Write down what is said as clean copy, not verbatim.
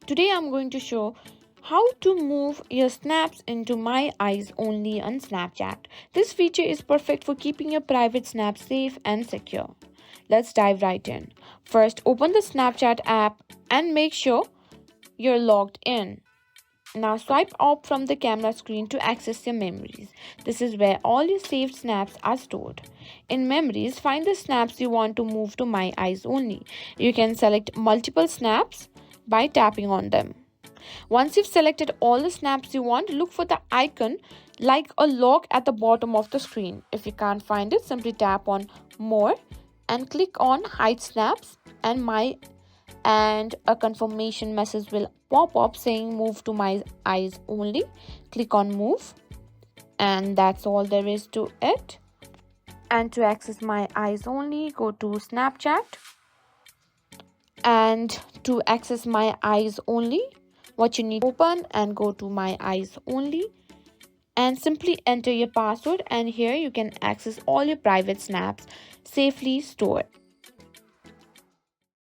Today I'm going to show how to move your snaps into My Eyes Only on Snapchat. This feature is perfect for keeping your private snaps safe and secure. Let's dive right in. First, open the Snapchat app and make sure you're logged in. Now swipe up from the camera screen to access your memories. This is where all your saved snaps are stored. In memories, find the snaps you want to move to My Eyes Only. You can select multiple snaps by tapping on them. Once you've selected all the snaps you want, look for the icon like a log at the bottom of the screen. If you can't find it, simply tap on More and click on Hide Snaps and a confirmation message will pop up saying move to My Eyes Only. Click on move, and that's all there is to it. And to access My Eyes Only, go to Snapchat. And to access My Eyes Only, what you need to open and go to My Eyes Only and simply enter your password, and here you can access all your private snaps safely stored.